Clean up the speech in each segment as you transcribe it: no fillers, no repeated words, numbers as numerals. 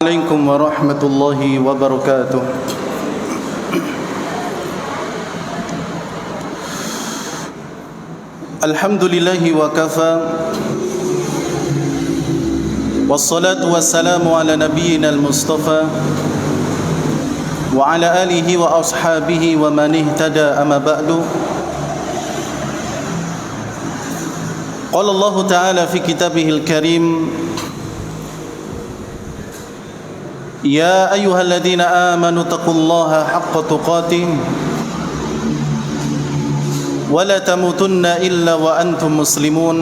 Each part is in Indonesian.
عليكم ورحمة الله وبركاته. الحمد لله وكفى والصلاة والسلام على نبينا المصطفى وعلى آله وأصحابه ومن اهتدى أما بعد. قال الله تعالى في كتابه الكريم: يا أيها الذين آمنوا اتقوا الله حق تقاته ولا تموتن إلا وأنتم مسلمون.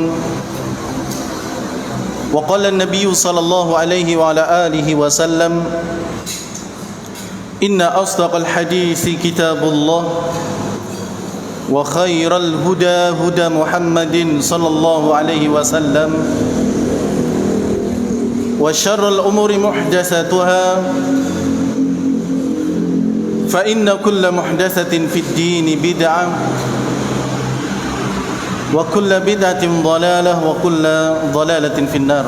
وقال النبي صلى الله عليه وعلى آله وسلم: إن أصدق الحديث كتاب الله وخير الهدى هدى محمد صلى الله عليه وسلم وشر الأمور محدثاتها فإن كل محدثة في الدين بدعة وكل بدعة ضلالة وكل ضلالة في النار.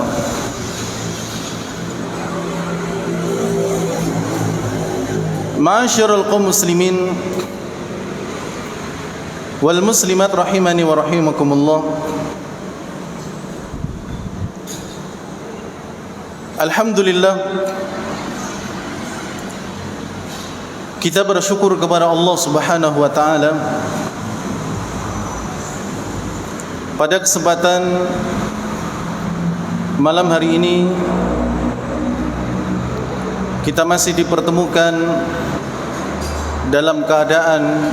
معاشر القوم المسلمين والmuslimat rahimani wa rahimakumullah. Alhamdulillah, kita bersyukur kepada Allah Subhanahu wa taala pada kesempatan malam hari ini kita masih dipertemukan dalam keadaan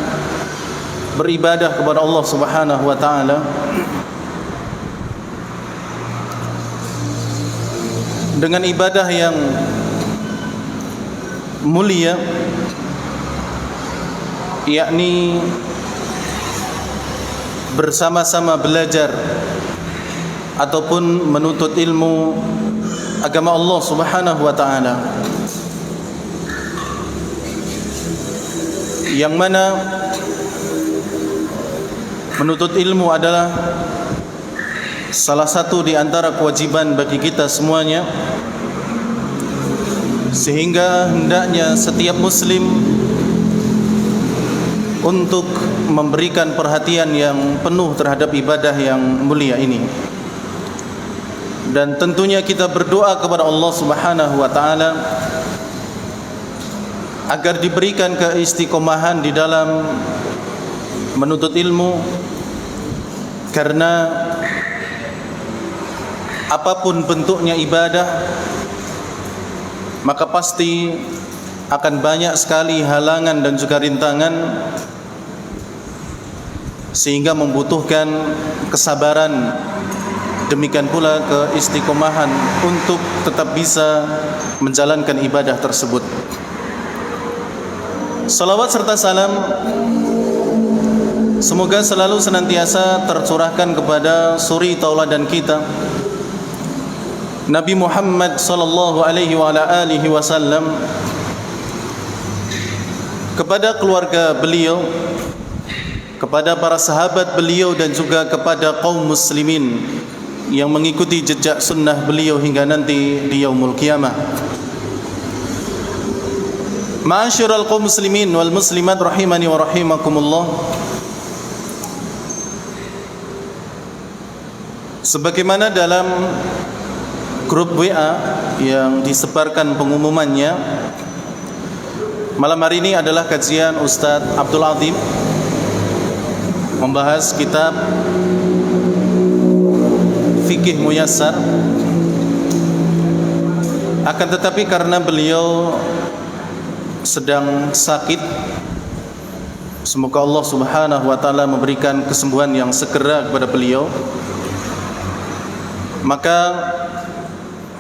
beribadah kepada Allah Subhanahu wa taala dengan ibadah yang mulia, yakni bersama-sama belajar ataupun menuntut ilmu agama Allah Subhanahu wa taala, yang mana menuntut ilmu adalah salah satu di antara kewajiban bagi kita semuanya, sehingga hendaknya setiap muslim untuk memberikan perhatian yang penuh terhadap ibadah yang mulia ini. Dan tentunya kita berdoa kepada Allah Subhanahu wa taala agar diberikan keistiqomahan di dalam menuntut ilmu, karena apapun bentuknya ibadah maka pasti akan banyak sekali halangan dan juga rintangan, sehingga membutuhkan kesabaran, demikian pula keistiqomahan untuk tetap bisa menjalankan ibadah tersebut. Salawat serta salam semoga selalu senantiasa tercurahkan kepada suri tauladan kita Nabi Muhammad sallallahu alaihi wa ala alihi wasallam, kepada keluarga beliau, kepada para sahabat beliau, dan juga kepada kaum muslimin yang mengikuti jejak sunnah beliau hingga nanti di yaumul qiyamah. Ma'asyiral kaum muslimin wal muslimat rahimani wa rahimakumullah. Sebagaimana dalam grup WA yang disebarkan pengumumannya, malam hari ini adalah kajian Ustadz Abdul Azim membahas kitab Fikih Muyassar. Akan tetapi karena beliau sedang sakit, semoga Allah Subhanahu wa taala memberikan kesembuhan yang segera kepada beliau, maka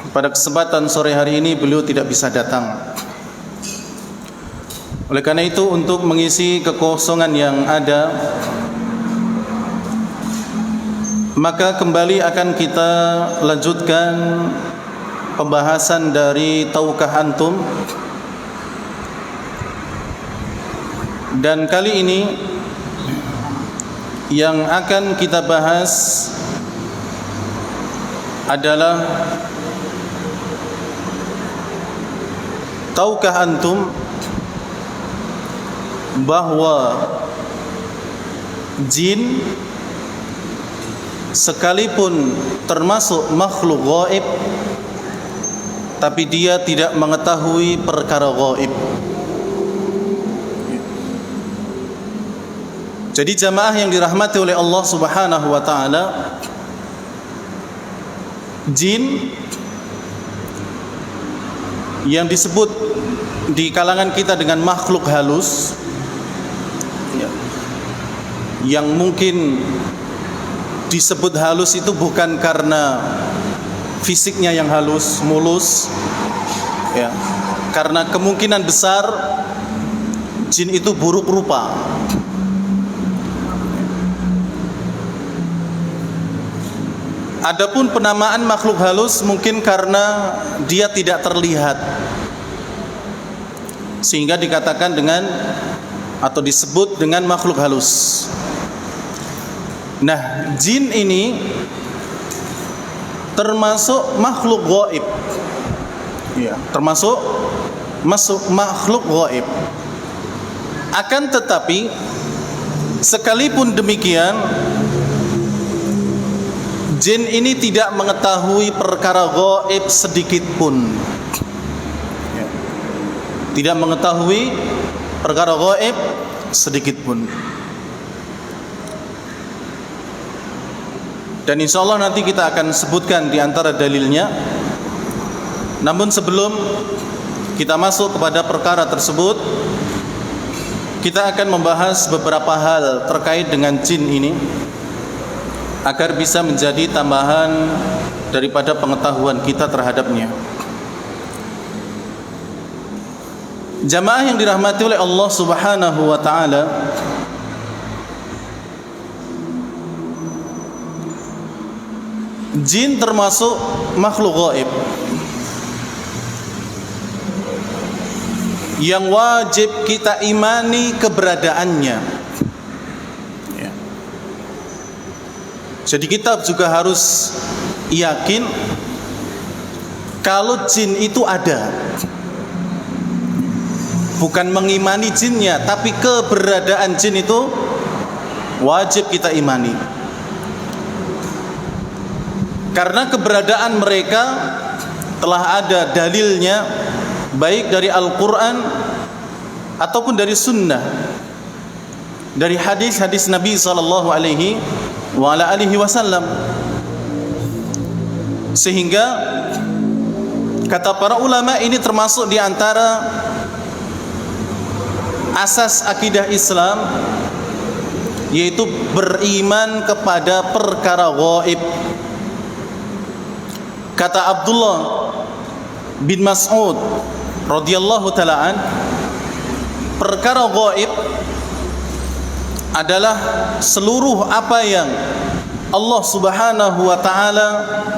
pada kesempatan sore hari ini beliau tidak bisa datang. Oleh karena itu, untuk mengisi kekosongan yang ada, maka kembali akan kita lanjutkan pembahasan dari Tahukah Antum. Dan kali ini yang akan kita bahas adalah tahukah antum bahwa jin sekalipun termasuk makhluk gaib, tapi dia tidak mengetahui perkara gaib. Jadi jamaah yang dirahmati oleh Allah Subhanahu wa taala, jin yang disebut di kalangan kita dengan makhluk halus, yang mungkin disebut halus itu bukan karena fisiknya yang halus, mulus, ya, karena kemungkinan besar jin itu buruk rupa. Adapun penamaan makhluk halus mungkin karena dia tidak terlihat, sehingga dikatakan dengan atau disebut dengan makhluk halus. Nah, jin ini termasuk makhluk gaib, ya, termasuk makhluk gaib. Akan tetapi sekalipun demikian, jin ini tidak mengetahui perkara gaib sedikit pun, ya. Tidak mengetahui perkara gaib sedikit pun. Dan insya Allah nanti kita akan sebutkan di antara dalilnya. Namun sebelum kita masuk kepada perkara tersebut, kita akan membahas beberapa hal terkait dengan jin ini, agar bisa menjadi tambahan daripada pengetahuan kita terhadapnya. Jamaah yang dirahmati oleh Allah Subhanahu wa taala, jin termasuk makhluk gaib yang wajib kita imani keberadaannya. Jadi kita juga harus yakin kalau jin itu ada. Bukan mengimani jinnya, tapi keberadaan jin itu wajib kita imani. Karena keberadaan mereka telah ada dalilnya, baik dari Al-Quran ataupun dari Sunnah, dari hadis-hadis Nabi SAW. Sehingga kata para ulama, ini termasuk di antara asas akidah Islam, yaitu beriman kepada perkara gaib. Kata Abdullah bin Mas'ud radhiyallahu ta'ala an, perkara gaib adalah seluruh apa yang Allah Subhanahu wa ta'ala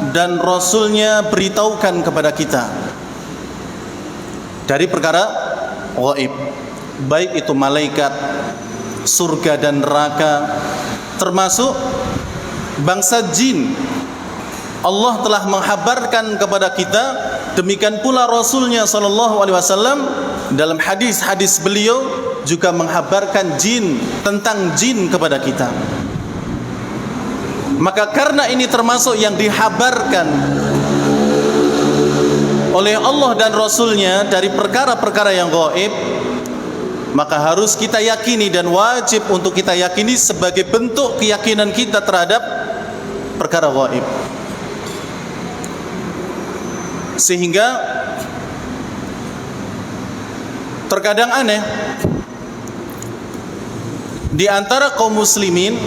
dan Rasulnya beritahukan kepada kita dari perkara gaib, baik itu malaikat, surga dan neraka, termasuk bangsa jin. Allah telah menghabarkan kepada kita, demikian pula Rasulnya SAW dalam hadis-hadis beliau juga menghabarkan jin, tentang jin kepada kita. Maka karena ini termasuk yang dihabarkan oleh Allah dan Rasulnya dari perkara-perkara yang gaib, maka harus kita yakini dan wajib untuk kita yakini sebagai bentuk keyakinan kita terhadap perkara gaib. Sehingga terkadang aneh di antara kaum muslimin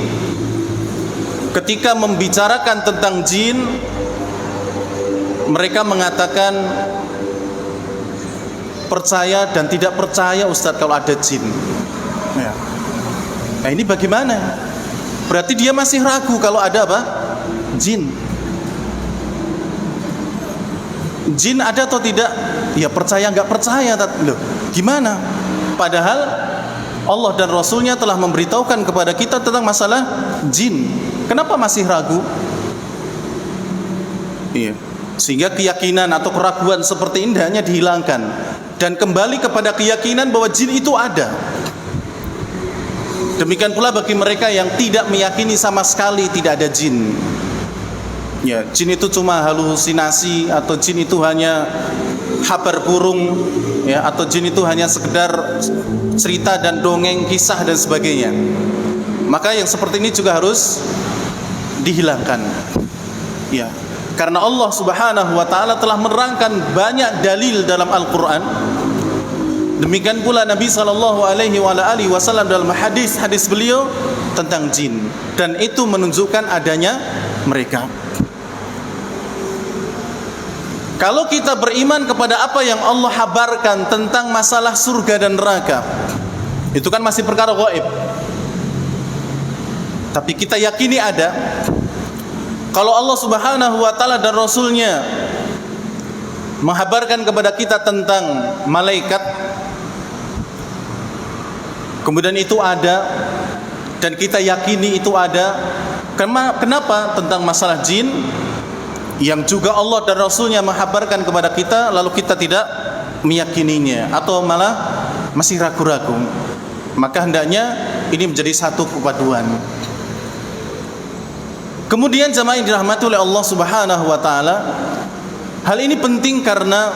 ketika membicarakan tentang jin, mereka mengatakan percaya dan tidak percaya Ustadz kalau ada jin. Ya. Nah ini bagaimana? Berarti dia masih ragu kalau ada apa? Jin. Jin ada atau tidak? Ya percaya nggak percaya. Loh, gimana? Padahal Allah dan Rasulnya telah memberitahukan kepada kita tentang masalah jin. Kenapa masih ragu? Iya. Sehingga keyakinan atau keraguan seperti ini hanya dihilangkan dan kembali kepada keyakinan bahwa jin itu ada. Demikian pula bagi mereka yang tidak meyakini sama sekali tidak ada jin. Ya, jin itu cuma halusinasi, atau jin itu hanya kabar burung, ya, atau jin itu hanya sekedar cerita dan dongeng, kisah dan sebagainya. Maka yang seperti ini juga harus dihilangkan. Ya, karena Allah Subhanahu wa taala telah menerangkan banyak dalil dalam Al-Qur'an. Demikian pula Nabi sallallahu alaihi wasallam dalam hadis beliau tentang jin, dan itu menunjukkan adanya mereka. Kalau kita beriman kepada apa yang Allah habarkan tentang masalah surga dan neraka, itu kan masih perkara gaib. Tapi kita yakini ada. Kalau Allah Subhanahu wa taala dan Rasulnya menghabarkan kepada kita tentang malaikat, kemudian itu ada, dan kita yakini itu ada. Kenapa tentang masalah jin yang juga Allah dan Rasulnya menghabarkan kepada kita, lalu kita tidak meyakininya atau malah masih ragu-ragu? Maka hendaknya ini menjadi satu kepaduan. Kemudian jamaah yang dirahmati oleh Allah Subhanahu wa taala, hal ini penting karena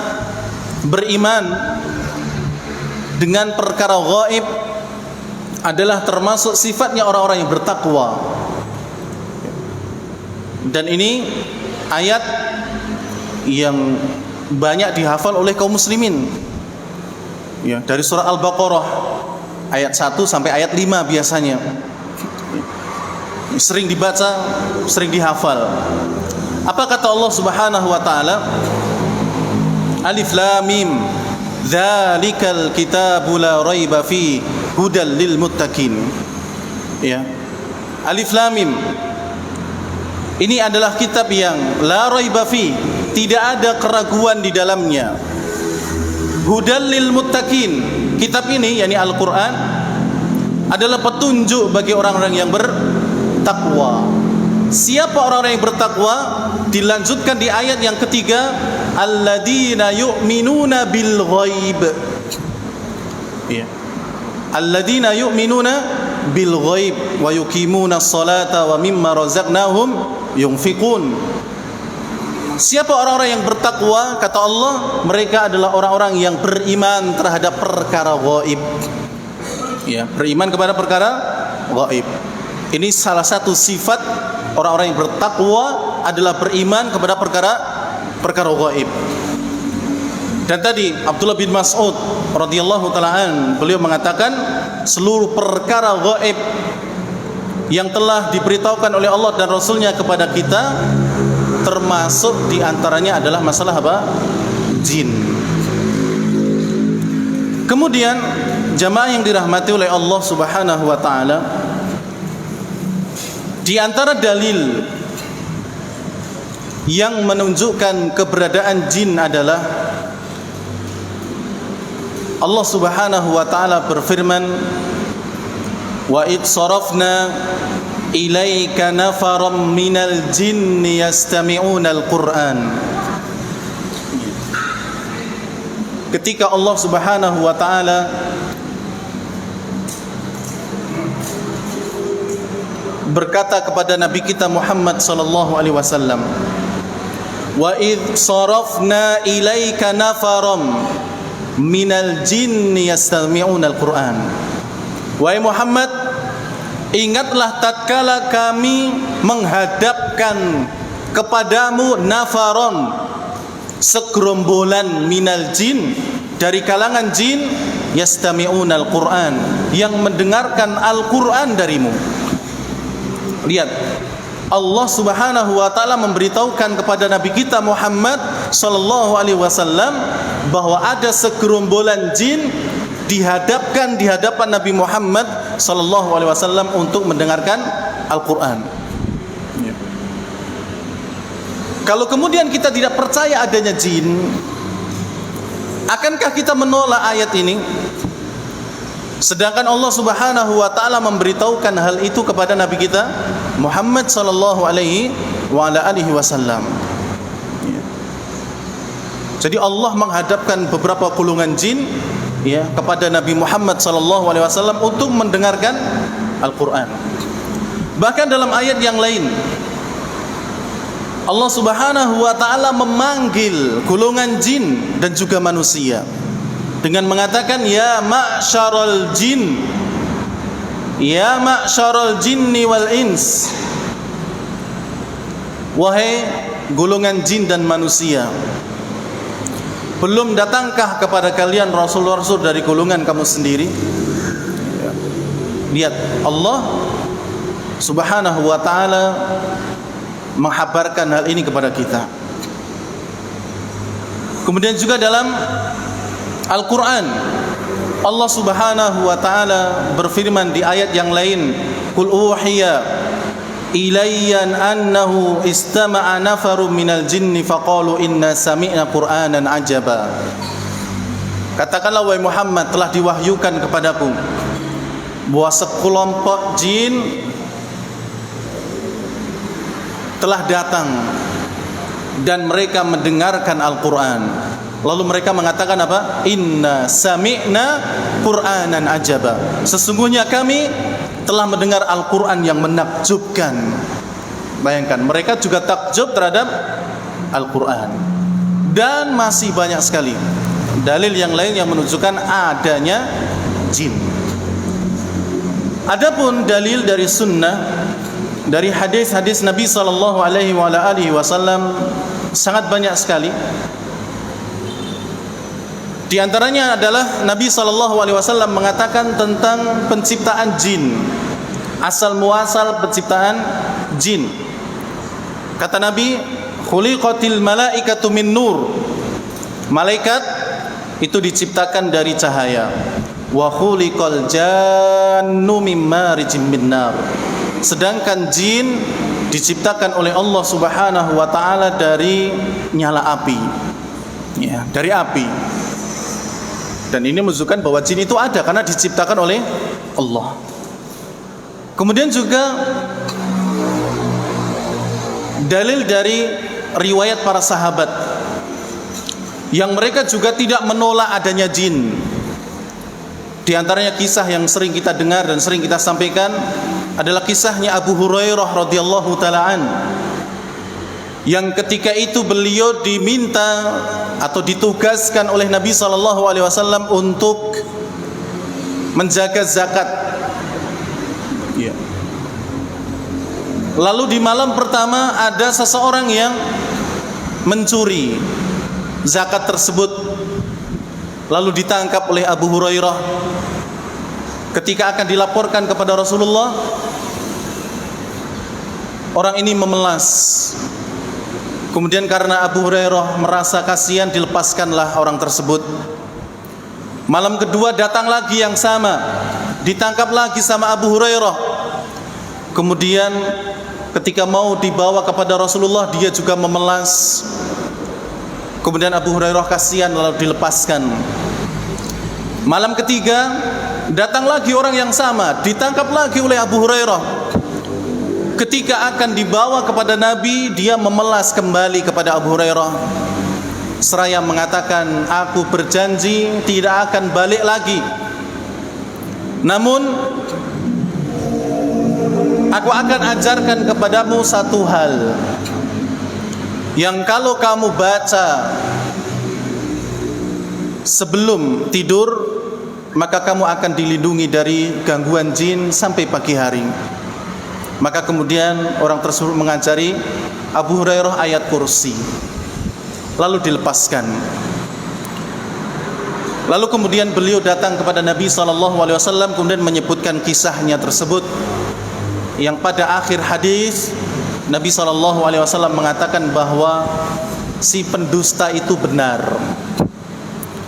beriman dengan perkara gaib adalah termasuk sifatnya orang-orang yang bertakwa. Dan ini ayat yang banyak dihafal oleh kaum muslimin, ya, dari surah Al-Baqarah ayat 1 sampai ayat 5 biasanya sering dibaca, sering dihafal. Apa kata Allah Subhanahu wa taala? Alif Lam Mim, dzalikal kitabu la raiba fi hudal lil muttaqin. Ya, Alif Lam Mim, ini adalah kitab yang la raiba fi, tidak ada keraguan di dalamnya. Hudal lil muttaqin, kitab ini yakni Al-Qur'an adalah petunjuk bagi orang-orang yang bertakwa. Siapa orang-orang yang bertakwa? Dilanjutkan di ayat yang ketiga, alladzina yu'minuna bil ghaib. Ya. Alladzina yu'minuna bil ghaib wa yuqimuna sholata wa mimma razaqnahum yunfiqun. Siapa orang-orang yang bertakwa? Kata Allah, mereka adalah orang-orang yang beriman terhadap perkara gaib. Ya, beriman kepada perkara gaib. Ini salah satu sifat orang-orang yang bertakwa, adalah beriman kepada perkara gaib. Dan tadi Abdullah bin Mas'ud radhiyallahu taala an, beliau mengatakan seluruh perkara gaib yang telah diberitahukan oleh Allah dan Rasulnya kepada kita, termasuk diantaranya adalah masalah apa? Jin. Kemudian jamaah yang dirahmati oleh Allah Subhanahu wa taala, di antara dalil yang menunjukkan keberadaan jin adalah Allah Subhanahu wa taala berfirman, wa id sarafna ilaika nafaram minal jinni yastami'una al-Qur'an. Ketika Allah Subhanahu wa taala berkata kepada Nabi kita Muhammad sallallahu alaihi wasallam, wa id sarafna ilaika nafaram minal jinni yastami'una al-Qur'an. Wahai Muhammad, ingatlah tatkala kami menghadapkan kepadamu nafaron, segerombolan minal jin, dari kalangan jin, yastami'una al-Qur'an, yang mendengarkan Al-Qur'an darimu. Lihat, Allah Subhanahu wa taala memberitahukan kepada Nabi kita Muhammad sallallahu alaihi wasallam bahwa ada segerombolan jin dihadapkan di hadapan Nabi Muhammad sallallahu alaihi wasallam untuk mendengarkan Al-Qur'an. Ya. Kalau kemudian kita tidak percaya adanya jin, akankah kita menolak ayat ini? Sedangkan Allah Subhanahu wa taala memberitahukan hal itu kepada Nabi kita Muhammad sallallahu alaihi wasallam. Jadi Allah menghadapkan beberapa golongan jin ya kepada Nabi Muhammad SAW untuk mendengarkan Al-Quran. Bahkan dalam ayat yang lain Allah Subhanahu wa ta'ala memanggil golongan jin dan juga manusia dengan mengatakan ya ma'syaral jin, ya ma'syaral jinni wal ins, wahai golongan jin dan manusia, belum datangkah kepada kalian rasul-rasul dari golongan kamu sendiri? Lihat, Allah Subhanahu wa ta'ala menghabarkan hal ini kepada kita. Kemudian juga dalam Al-Quran Allah Subhanahu wa ta'ala berfirman di ayat yang lain, Qul uhiya ilayya annahu istama'a nafarum minal jinni faqalu inna sami'na qur'anan ajaba. Katakanlah wahai Muhammad, telah diwahyukan kepadaku bahwa sekelompok jin telah datang dan mereka mendengarkan Al-Quran. Lalu mereka mengatakan apa? Inna sami'na qur'anan ajaba. Sesungguhnya kami telah mendengar Al-Quran yang menakjubkan. Bayangkan, mereka juga takjub terhadap Al-Quran. Dan masih banyak sekali dalil yang lain yang menunjukkan adanya jin. Adapun dalil dari sunnah, dari hadis-hadis Nabi SAW sangat banyak sekali. Di antaranya adalah Nabi SAW mengatakan tentang penciptaan jin, asal muasal penciptaan jin. Kata Nabi, khuliqatil malaikatu min nur. Malaikat itu diciptakan dari cahaya. Wa khuliqal jannu mim marijim min nar. Sedangkan jin diciptakan oleh Allah Subhanahu wa ta'ala dari nyala api. Ya, dari api. Dan ini menunjukkan bahwa jin itu ada karena diciptakan oleh Allah. Kemudian juga dalil dari riwayat para sahabat yang mereka juga tidak menolak adanya jin. Di antaranya kisah yang sering kita dengar dan sering kita sampaikan adalah kisahnya Abu Hurairah radhiyallahu taalaan, yang ketika itu beliau diminta atau ditugaskan oleh Nabi SAW untuk menjaga zakat. Ya. Lalu di malam pertama ada seseorang yang mencuri zakat tersebut, lalu ditangkap oleh Abu Hurairah. Ketika akan dilaporkan kepada Rasulullah, orang ini memelas. Kemudian karena Abu Hurairah merasa kasihan, dilepaskanlah orang tersebut. Malam kedua datang lagi yang sama, ditangkap lagi sama Abu Hurairah. Kemudian ketika mau dibawa kepada Rasulullah, dia juga memelas. Kemudian Abu Hurairah kasihan lalu dilepaskan. Malam ketiga datang lagi orang yang sama, ditangkap lagi oleh Abu Hurairah. Ketika akan dibawa kepada Nabi, dia memelas kembali kepada Abu Hurairah seraya mengatakan, aku berjanji tidak akan balik lagi. Namun aku akan ajarkan kepadamu satu hal yang kalau kamu baca sebelum tidur, maka kamu akan dilindungi dari gangguan jin sampai pagi hari. Maka kemudian orang tersebut mengajari Abu Hurairah ayat kursi, lalu dilepaskan. Lalu kemudian beliau datang kepada Nabi SAW, kemudian menyebutkan kisahnya tersebut, yang pada akhir hadis Nabi SAW mengatakan bahwa si pendusta itu benar.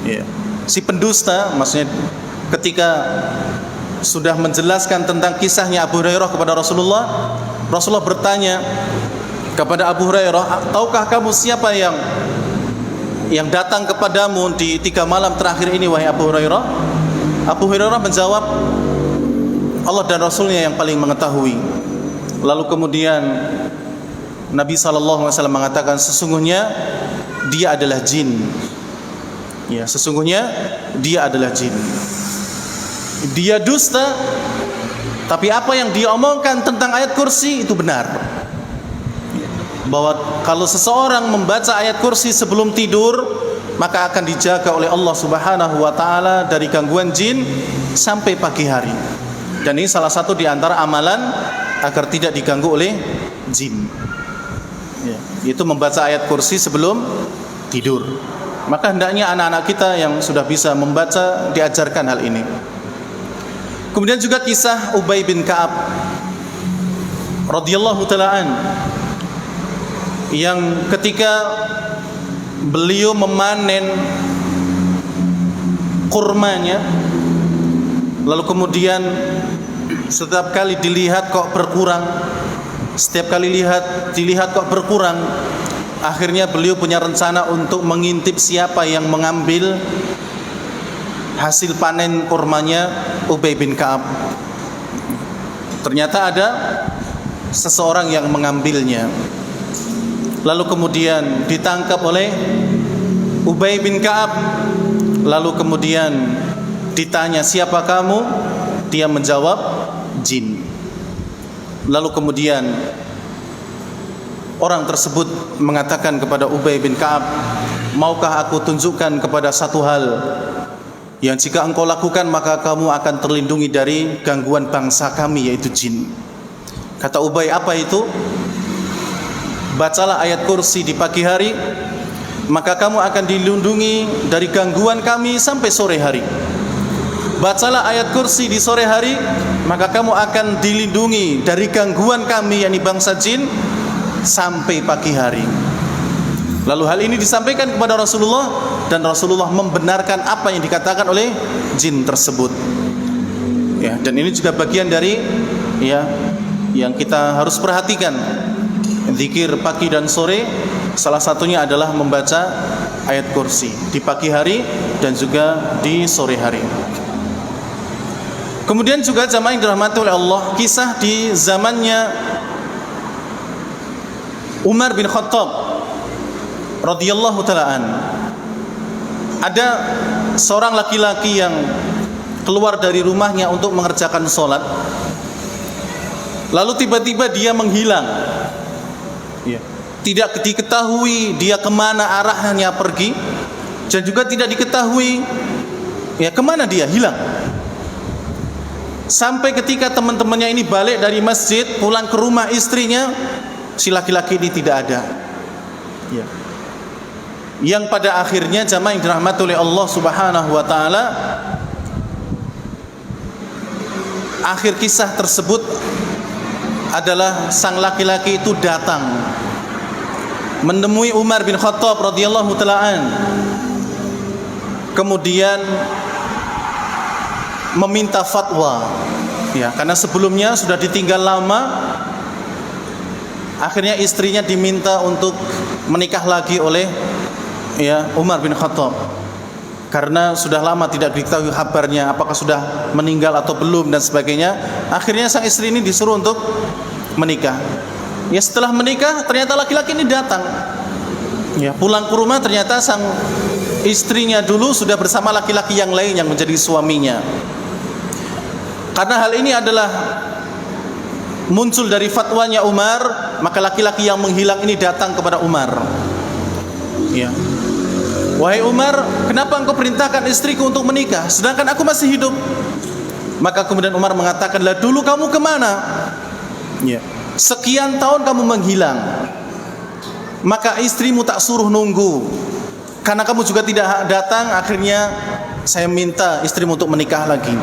Ya. Si pendusta, maksudnya ketika sudah menjelaskan tentang kisahnya Abu Hurairah kepada Rasulullah, Rasulullah bertanya kepada Abu Hurairah, tahukah kamu siapa yang datang kepadamu di 3 malam terakhir ini, wahai Abu Hurairah? Abu Hurairah menjawab, Allah dan Rasulnya yang paling mengetahui. Lalu kemudian Nabi SAW mengatakan, sesungguhnya dia adalah jin. Ya, sesungguhnya dia adalah jin. Dia dusta, tapi apa yang dia omongkan tentang ayat kursi itu benar. Bahwa kalau seseorang membaca ayat kursi sebelum tidur, maka akan dijaga oleh Allah Subhanahu wa taala dari gangguan jin sampai pagi hari. Dan ini salah satu di antara amalan agar tidak diganggu oleh jin. Ya, itu membaca ayat kursi sebelum tidur. Maka hendaknya anak-anak kita yang sudah bisa membaca diajarkan hal ini. Kemudian juga kisah Ubay bin Ka'ab radhiyallahu ta'ala yang ketika beliau memanen kurmanya, lalu kemudian setiap kali dilihat kok berkurang, dilihat kok berkurang, akhirnya beliau punya rencana untuk mengintip siapa yang mengambil hasil panen kurmanya Ubay bin Ka'ab. Ternyata ada seseorang yang mengambilnya. Lalu kemudian ditangkap oleh Ubay bin Ka'ab. Lalu kemudian ditanya, siapa kamu? Dia menjawab, jin. Lalu kemudian orang tersebut mengatakan kepada Ubay bin Ka'ab, maukah aku tunjukkan kepada satu hal yang jika engkau lakukan maka kamu akan terlindungi dari gangguan bangsa kami, yaitu jin. Kata Ubay, apa itu? Bacalah ayat kursi di pagi hari, maka kamu akan dilindungi dari gangguan kami sampai sore hari. Bacalah ayat kursi di sore hari, maka kamu akan dilindungi dari gangguan kami, yakni bangsa jin, sampai pagi hari. Lalu hal ini disampaikan kepada Rasulullah, dan Rasulullah membenarkan apa yang dikatakan oleh jin tersebut. Ya, dan ini juga bagian dari yang kita harus perhatikan. Zikir pagi dan sore, salah satunya adalah membaca ayat kursi di pagi hari dan juga di sore hari. Kemudian juga jamaah yang dirahmati oleh Allah, kisah di zamannya Umar bin Khattab radhiyallahu ta'ala. Ada seorang laki-laki yang keluar dari rumahnya untuk mengerjakan sholat, lalu tiba-tiba dia menghilang. Tidak diketahui dia kemana arahnya pergi, dan juga tidak diketahui kemana dia hilang. Sampai ketika teman-temannya ini balik dari masjid, pulang ke rumah istrinya, si laki-laki ini tidak ada. Yang pada akhirnya jamaah yang dirahmati oleh Allah Subhanahu wa taala, akhir kisah tersebut adalah sang laki-laki itu datang menemui Umar bin Khattab radhiyallahu ta'ala, kemudian meminta fatwa. Karena sebelumnya sudah ditinggal lama, akhirnya istrinya diminta untuk menikah lagi oleh Umar bin Khattab, karena sudah lama tidak diketahui kabarnya, apakah sudah meninggal atau belum dan sebagainya. Akhirnya sang istri ini disuruh untuk menikah. Setelah menikah ternyata laki-laki ini datang. Pulang ke rumah ternyata sang istrinya dulu sudah bersama laki-laki yang lain yang menjadi suaminya. Karena hal ini adalah muncul dari fatwanya Umar, maka laki-laki yang menghilang ini datang kepada Umar. Wahai Umar, kenapa engkau perintahkan istriku untuk menikah sedangkan aku masih hidup? Maka kemudian Umar mengatakan, lah dulu kamu kemana? Sekian tahun kamu menghilang, maka istrimu tak suruh nunggu, karena kamu juga tidak datang. Akhirnya saya minta istrimu untuk menikah lagi.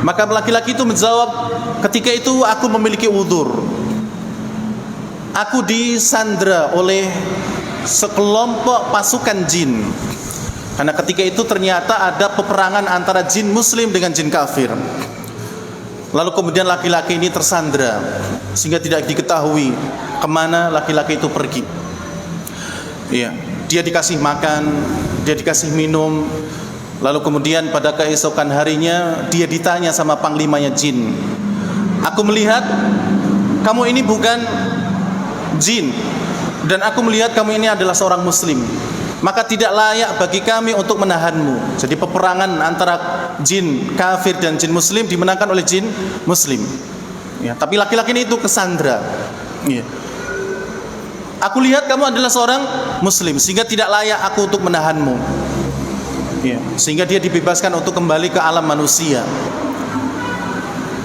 Maka laki-laki itu menjawab, ketika itu aku memiliki uzur. Aku disandra oleh sekelompok pasukan jin, karena ketika itu ternyata ada peperangan antara jin muslim dengan jin kafir. Lalu kemudian laki-laki ini tersandra sehingga tidak diketahui kemana laki-laki itu pergi. Dia dikasih makan, dia dikasih minum. Lalu kemudian pada keesokan harinya dia ditanya sama panglimanya jin, aku melihat kamu ini bukan jin, dan aku melihat kamu ini adalah seorang muslim. maka tidak layak bagi kami untuk menahanmu. Jadi peperangan antara jin kafir dan jin muslim dimenangkan oleh jin muslim. Ya, tapi laki-laki ini itu kesandra. Ya. Aku lihat kamu adalah seorang muslim sehingga tidak layak aku untuk menahanmu. Ya. Sehingga dia dibebaskan untuk kembali ke alam manusia.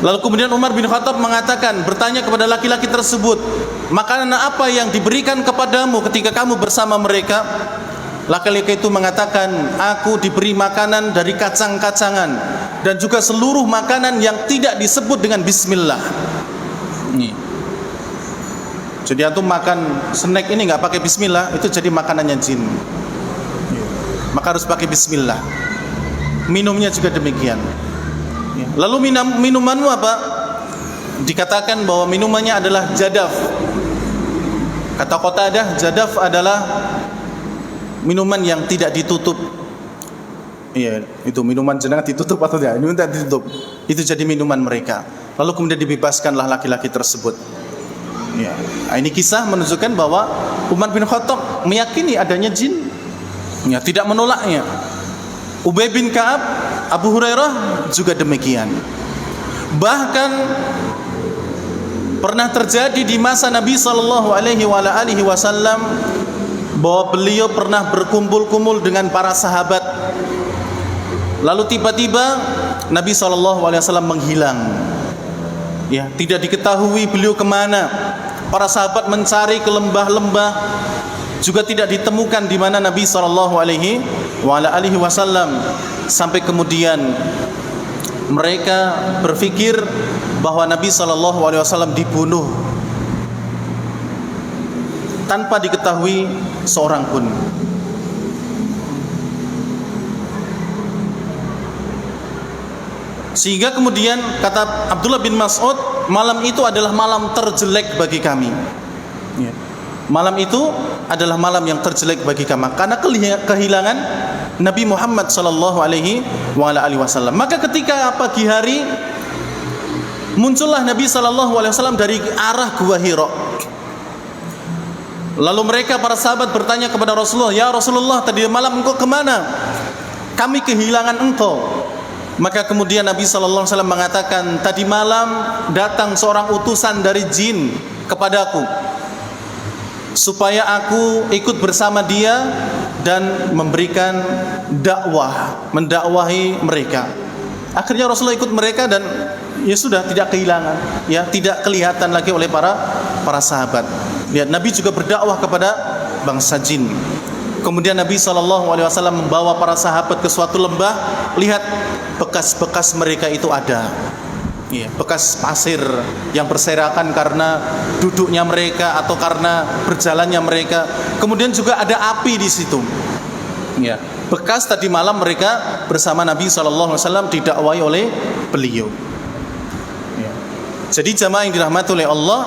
Lalu kemudian Umar bin Khattab mengatakan, bertanya kepada laki-laki tersebut, makanan apa yang diberikan kepadamu ketika kamu bersama mereka? Laki-laki itu mengatakan, aku diberi makanan dari kacang-kacangan dan juga seluruh makanan yang tidak disebut dengan bismillah. Jadi antum makan snack ini nggak pakai bismillah, itu jadi makanannya jin. Maka harus pakai bismillah. Minumnya juga demikian. Lalu minumanmu apa? Dikatakan bahwa minumannya adalah jadaf. Kata Qatadah, jadaf adalah minuman yang tidak ditutup. Iya, itu minuman jenengan ditutup atau tidak? Ini tidak ditutup. Itu jadi minuman mereka. Lalu kemudian dibebaskanlah laki-laki tersebut. Ya. Nah, ini kisah menunjukkan bahwa Umar bin Khattab meyakini adanya jin. Ya, tidak menolaknya. Ubay bin Ka'ab, Abu Hurairah juga demikian. Bahkan pernah terjadi di masa Nabi sallallahu alaihi wasallam bahwa beliau pernah berkumpul-kumpul dengan para sahabat. Lalu tiba-tiba Nabi sallallahu alaihi wasallam menghilang. Ya, tidak diketahui beliau kemana. Para sahabat mencari ke lembah-lembah, juga tidak ditemukan di mana Nabi sallallahu alaihi wasallam. Sampai kemudian mereka berpikir bahwa Nabi sallallahu alaihi wasallam dibunuh tanpa diketahui seorang pun. Sehingga kemudian kata Abdullah bin Mas'ud, malam itu adalah malam terjelek bagi kami. Ya. Malam itu adalah malam yang terjelek bagi kami karena kehilangan Nabi Muhammad sallallahu alaihi wasallam. Maka ketika pagi hari muncullah Nabi sallallahu alaihi wasallam dari arah Gua Hira. Lalu mereka para sahabat bertanya kepada Rasulullah, "Ya Rasulullah, tadi malam engkau kemana? Kami kehilangan engkau." Maka kemudian Nabi sallallahu alaihi wasallam mengatakan, "Tadi malam datang seorang utusan dari jin kepadaku supaya aku ikut bersama dia dan memberikan dakwah, mendakwahi mereka." Akhirnya Rasulullah ikut mereka dan ya sudah tidak kehilangan, ya tidak kelihatan lagi oleh para sahabat. Lihat, Nabi juga berdakwah kepada bangsa jin. Kemudian Nabi SAW membawa para sahabat ke suatu lembah. Lihat, bekas-bekas mereka itu ada, ya, bekas pasir yang berserakan karena duduknya mereka atau karena berjalannya mereka. Kemudian juga ada api di situ, ya, bekas tadi malam mereka bersama Nabi SAW didakwai oleh beliau. Ya. Jadi jamaah yang dirahmati oleh Allah,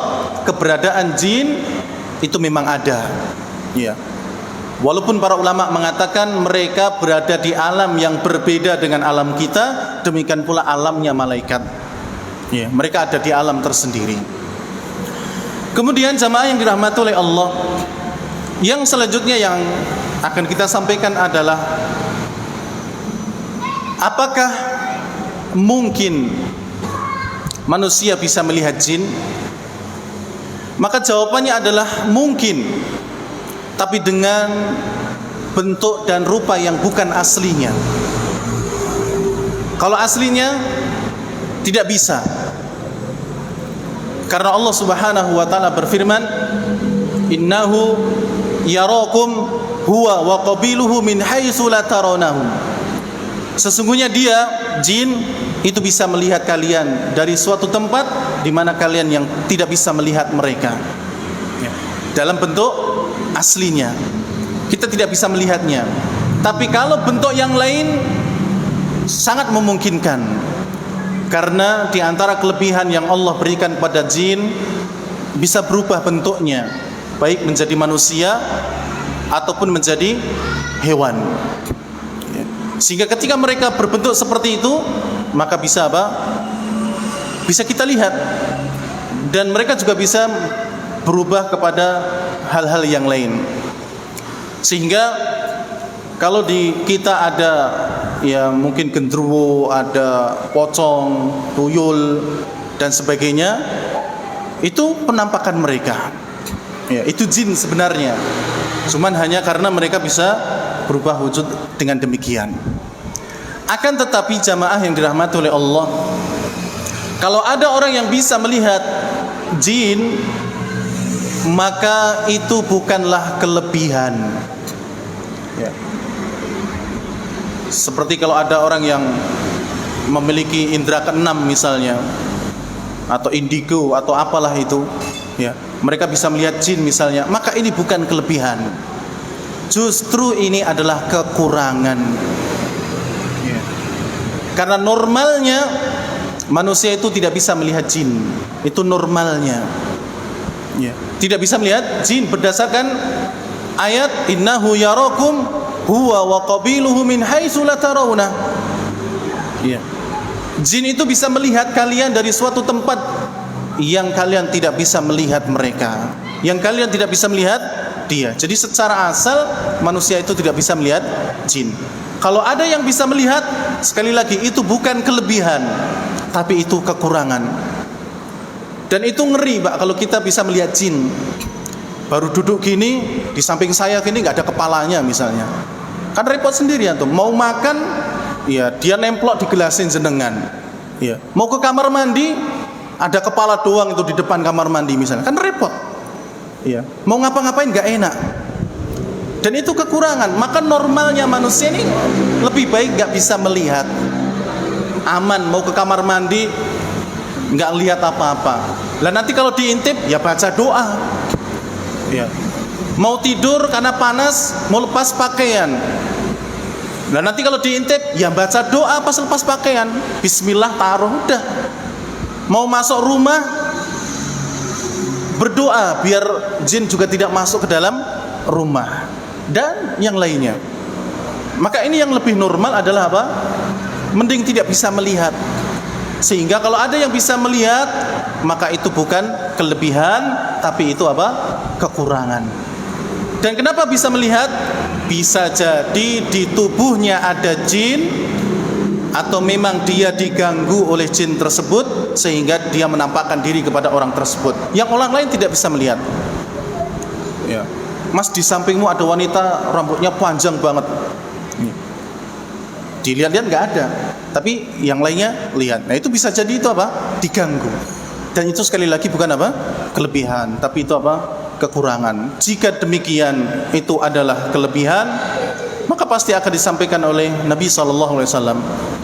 keberadaan jin itu memang ada, ya. Walaupun para ulama mengatakan mereka berada di alam yang berbeda dengan alam kita, demikian pula alamnya malaikat. Ya, mereka ada di alam tersendiri. Kemudian jamaah yang dirahmati oleh Allah, yang selanjutnya yang akan kita sampaikan adalah apakah mungkin manusia bisa melihat jin? Maka jawabannya adalah mungkin, tapi dengan bentuk dan rupa yang bukan aslinya. Kalau aslinya tidak bisa, karena Allah Subhanahu wa taala berfirman, "Innahu yarakum huwa wa qabiluhu min haitsu la tarawnahum." Sesungguhnya dia, jin, itu bisa melihat kalian dari suatu tempat di mana kalian yang tidak bisa melihat mereka. Dalam bentuk aslinya kita tidak bisa melihatnya. Tapi kalau bentuk yang lain sangat memungkinkan. Karena di antara kelebihan yang Allah berikan pada jin, bisa berubah bentuknya, baik menjadi manusia ataupun menjadi hewan. Sehingga ketika mereka berbentuk seperti itu, maka bisa apa? Bisa kita lihat. Dan mereka juga bisa berubah kepada hal-hal yang lain. Sehingga Kalau di kita ada ya mungkin gendruwo, ada pocong, tuyul dan sebagainya, itu penampakan mereka. Ya, itu jin sebenarnya. Cuman hanya karena mereka bisa berubah wujud dengan demikian. Akan tetapi jamaah yang dirahmati oleh Allah, kalau ada orang yang bisa melihat jin, maka itu bukanlah kelebihan. Ya. Seperti kalau ada orang yang memiliki indera keenam misalnya, atau indigo atau apalah itu, ya, mereka bisa melihat jin misalnya, maka ini bukan kelebihan. Justru ini adalah kekurangan. Ya. Karena normalnya manusia itu tidak bisa melihat jin. Itu normalnya. Ya. Tidak bisa melihat jin berdasarkan ayat innahu yarakum huwa wa qabiluhu min haitsu la tarawna. Ya. Jin itu bisa melihat kalian dari suatu tempat yang kalian tidak bisa melihat mereka, yang kalian tidak bisa melihat dia. Jadi secara asal manusia itu tidak bisa melihat jin. Kalau ada yang bisa melihat, sekali lagi itu bukan kelebihan, tapi itu kekurangan. Dan itu ngeri, Pak, kalau kita bisa melihat jin. Baru duduk gini, di samping saya gini nggak ada kepalanya misalnya. Kan repot sendirian tuh. Mau makan, ya dia nemplok di gelasin jenengan. Ya. Mau ke kamar mandi, ada kepala doang itu di depan kamar mandi misalnya. Kan repot. Ya. Mau ngapa-ngapain nggak enak. Dan itu kekurangan. Maka normalnya manusia ini lebih baik nggak bisa melihat. Aman, mau ke kamar mandi nggak lihat apa-apa. Lah nanti kalau diintip ya baca doa. Ya. Mau tidur karena panas, mau lepas pakaian. Lah nanti kalau diintip ya baca doa pas lepas pakaian. Bismillah taruh udah. Mau masuk rumah berdoa biar jin juga tidak masuk ke dalam rumah dan yang lainnya. Maka ini yang lebih normal adalah apa? Mending tidak bisa melihat. Sehingga kalau ada yang bisa melihat, maka itu bukan kelebihan, tapi itu apa? Kekurangan. Dan kenapa bisa melihat? Bisa jadi di tubuhnya ada jin, atau memang dia diganggu oleh jin tersebut sehingga dia menampakkan diri kepada orang tersebut yang orang lain tidak bisa melihat. Ya. Mas, di sampingmu ada wanita rambutnya panjang banget. Dilihat-lihat nggak ada, tapi yang lainnya lihat. Nah itu bisa jadi itu apa? Diganggu. Dan itu sekali lagi bukan apa? Kelebihan, tapi itu apa? Kekurangan. Jika demikian itu adalah kelebihan, maka pasti akan disampaikan oleh Nabi SAW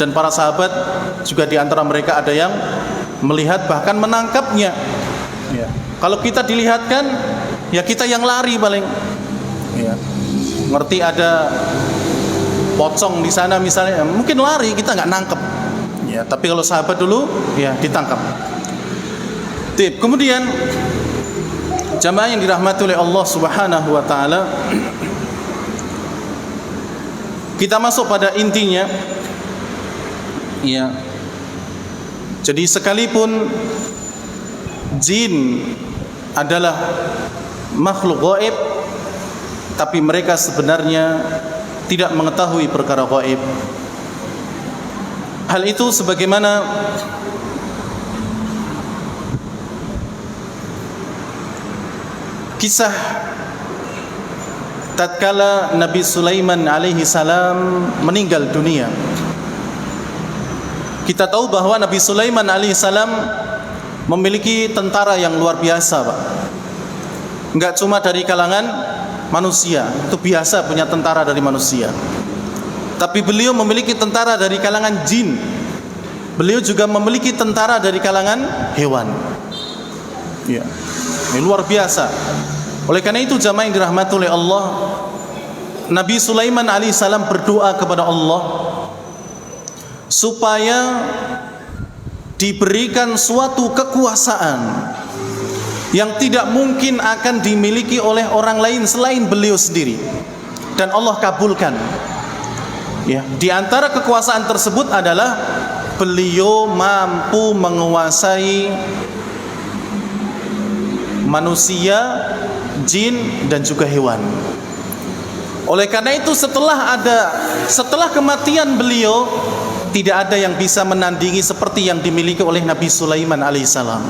dan para sahabat juga di antara mereka ada yang melihat bahkan menangkapnya. Ya. Kalau kita dilihatkan, ya kita yang lari paling. Ya. Ngerti ada pocong di sana misalnya, mungkin lari, kita nggak nangkep. Ya, tapi kalau sahabat dulu, ya ditangkap. Tip. Kemudian jamaah yang dirahmati oleh Allah Subhanahu Wa Taala, kita masuk pada intinya. Ya. Jadi sekalipun jin adalah makhluk gaib, tapi mereka sebenarnya tidak mengetahui perkara gaib. Hal itu sebagaimana kisah tatkala Nabi Sulaiman alaihi salam meninggal dunia. Kita tahu bahwa Nabi Sulaiman alaihi salam memiliki tentara yang luar biasa, Pak. Enggak cuma dari kalangan manusia, itu biasa punya tentara dari manusia. Tapi beliau memiliki tentara dari kalangan jin. Beliau juga memiliki tentara dari kalangan hewan. Ya, ini luar biasa. Oleh karena itu jamaah yang dirahmati oleh Allah, Nabi Sulaiman alaihissalam berdoa kepada Allah supaya diberikan suatu kekuasaan yang tidak mungkin akan dimiliki oleh orang lain selain beliau sendiri, dan Allah kabulkan. Ya, di antara kekuasaan tersebut adalah beliau mampu menguasai manusia, jin dan juga hewan. Oleh karena itu setelah kematian beliau, tidak ada yang bisa menandingi seperti yang dimiliki oleh Nabi Sulaiman alaihissalam.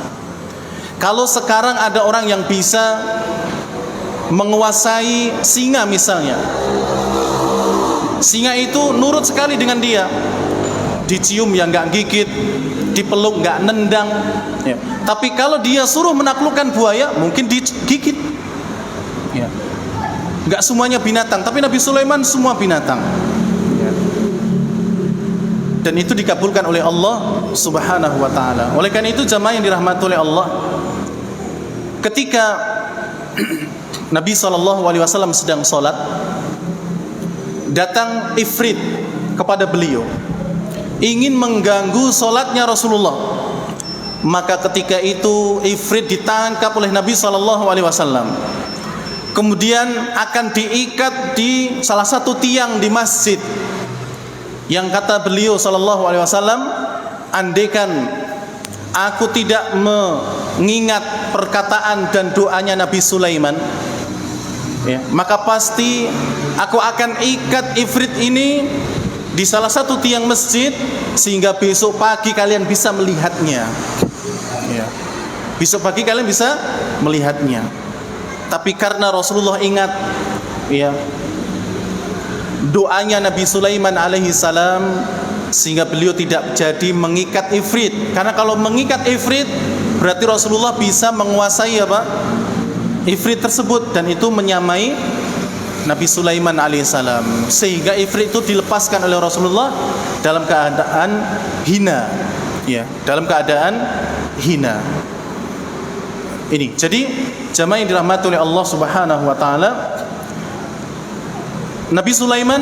Kalau sekarang ada orang yang bisa menguasai singa misalnya, singa itu nurut sekali dengan dia, dicium ya nggak gigit, dipeluk nggak nendang ya. Tapi kalau dia suruh menaklukkan buaya, mungkin digigit ya. Nggak semuanya binatang, tapi Nabi Sulaiman semua binatang ya. Dan itu dikabulkan oleh Allah Subhanahu wa ta'ala. Oleh karena itu jamaah yang dirahmati oleh Allah, ketika Nabi SAW sedang sholat, datang ifrit kepada beliau, ingin mengganggu sholatnya Rasulullah. Maka ketika itu ifrit ditangkap oleh Nabi SAW, kemudian akan diikat di salah satu tiang di masjid. Yang kata beliau SAW, andaikan aku tidak mengingat perkataan dan doanya Nabi Sulaiman ya, maka pasti aku akan ikat ifrit ini di salah satu tiang masjid, sehingga besok pagi kalian bisa melihatnya ya. Besok pagi kalian bisa melihatnya. Tapi karena Rasulullah ingat ya doanya Nabi Sulaiman alaihi salam, sehingga beliau tidak jadi mengikat ifrit. Karena kalau mengikat ifrit berarti Rasulullah bisa menguasai apa? Ifrit tersebut, dan itu menyamai Nabi Sulaiman alaihissalam, sehingga ifrit itu dilepaskan oleh Rasulullah dalam keadaan hina ya, dalam keadaan hina. Ini jadi jamaah yang dirahmati oleh Allah Subhanahu wa taala, Nabi Sulaiman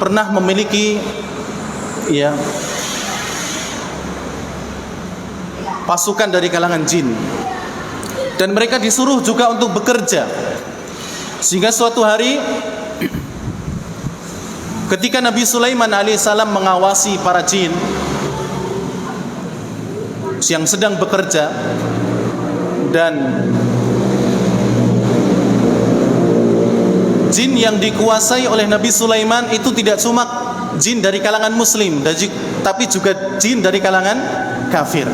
pernah memiliki ya pasukan dari kalangan jin, dan mereka disuruh juga untuk bekerja. Sehingga suatu hari ketika Nabi Sulaiman alaihissalam mengawasi para jin yang sedang bekerja, dan jin yang dikuasai oleh Nabi Sulaiman itu tidak cuma jin dari kalangan muslim, tapi juga jin dari kalangan kafir.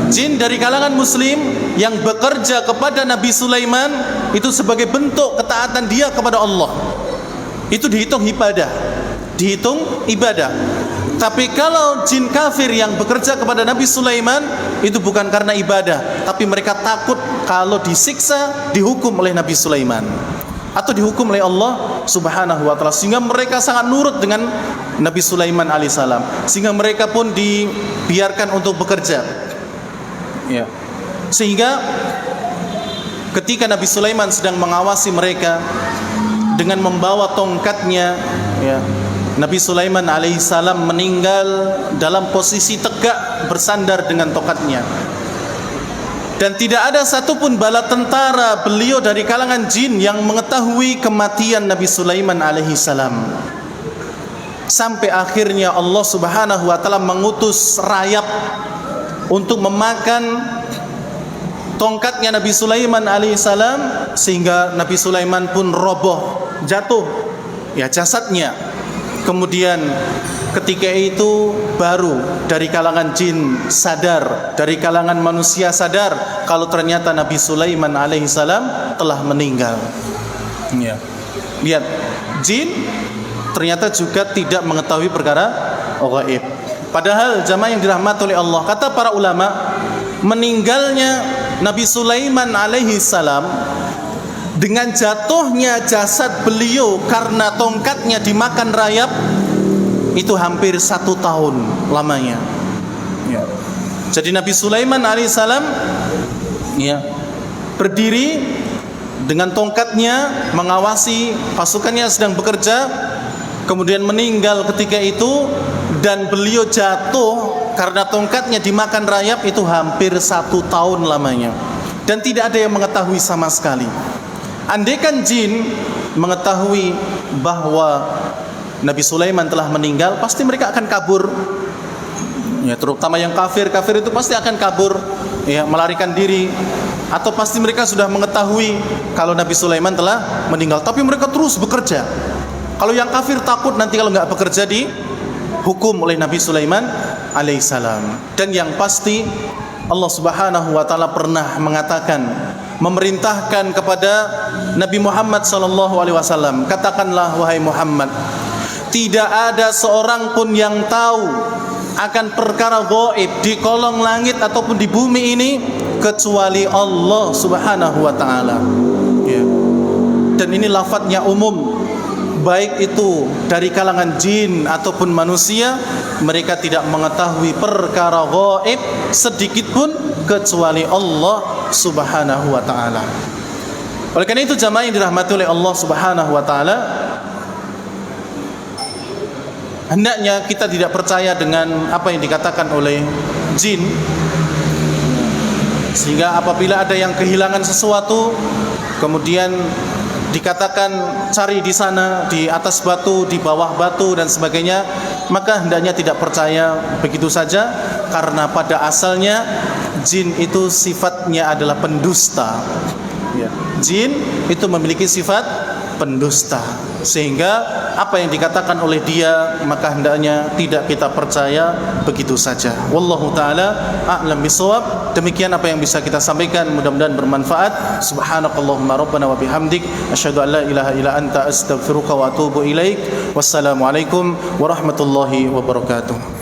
Jin dari kalangan muslim yang bekerja kepada Nabi Sulaiman itu sebagai bentuk ketaatan dia kepada Allah, itu dihitung ibadah. Tapi kalau jin kafir yang bekerja kepada Nabi Sulaiman itu bukan karena ibadah, tapi mereka takut kalau disiksa, dihukum oleh Nabi Sulaiman atau dihukum oleh Allah Subhanahu wa ta'ala, sehingga mereka sangat nurut dengan Nabi Sulaiman alaihissalam, sehingga mereka pun dibiarkan untuk bekerja ya. Sehingga ketika Nabi Sulaiman sedang mengawasi mereka dengan membawa tongkatnya ya, Nabi Sulaiman alaihissalam meninggal dalam posisi tegak bersandar dengan tongkatnya, dan tidak ada satupun bala tentara beliau dari kalangan jin yang mengetahui kematian Nabi Sulaiman alaihissalam. Sampai akhirnya Allah Subhanahu wa ta'ala mengutus rayap untuk memakan tongkatnya Nabi Sulaiman alaihissalam, sehingga Nabi Sulaiman pun roboh, jatuh ya jasadnya. Kemudian ketika itu baru dari kalangan jin sadar, dari kalangan manusia sadar kalau ternyata Nabi Sulaiman alaihissalam telah meninggal ya. Lihat, jin ternyata juga tidak mengetahui perkara ghaib. Padahal jamaah yang dirahmati oleh Allah, kata para ulama, meninggalnya Nabi Sulaiman alaihissalam dengan jatuhnya jasad beliau karena tongkatnya dimakan rayap itu hampir 1 tahun lamanya ya. Jadi Nabi Sulaiman alaihissalam ya berdiri dengan tongkatnya mengawasi pasukannya sedang bekerja, kemudian meninggal ketika itu, dan beliau jatuh karena tongkatnya dimakan rayap itu hampir 1 tahun lamanya, dan tidak ada yang mengetahui sama sekali. Andaikan jin mengetahui bahwa Nabi Sulaiman telah meninggal, pasti mereka akan kabur ya, terutama yang kafir itu pasti akan kabur ya, melarikan diri atau pasti mereka sudah mengetahui kalau Nabi Sulaiman telah meninggal, tapi mereka terus bekerja. Kalau yang kafir takut nanti kalau nggak bekerja dihukum oleh Nabi Sulaiman alaihissalam. Dan yang pasti Allah Subhanahu wa taala pernah mengatakan, memerintahkan kepada Nabi Muhammad sallallahu alaihi wasallam, katakanlah wahai Muhammad, tidak ada seorang pun yang tahu akan perkara gaib di kolong langit ataupun di bumi ini kecuali Allah Subhanahu wa taala. Ya. Dan ini lafadznya umum, baik itu dari kalangan jin ataupun manusia, mereka tidak mengetahui perkara gaib sedikit pun kecuali Allah Subhanahu wa taala. Oleh karena itu jamaah yang dirahmati oleh Allah Subhanahu wa taala, hendaknya kita tidak percaya dengan apa yang dikatakan oleh jin, sehingga apabila ada yang kehilangan sesuatu kemudian dikatakan cari di sana, di atas batu, di bawah batu dan sebagainya, maka hendaknya tidak percaya begitu saja, karena pada asalnya jin itu sifatnya adalah pendusta. Ya. Jin itu memiliki sifat pendusta, sehingga apa yang dikatakan oleh dia maka hendaknya tidak kita percaya begitu saja. Wallahu taala a'lam bishawab. Demikian apa yang bisa kita sampaikan, mudah-mudahan bermanfaat. Subhanakallahumma rabbana wa bihamdik asyhadu an la ilaha illa anta astaghfiruka wa atubu ilaik. Wassalamualaikum warahmatullahi wabarakatuh.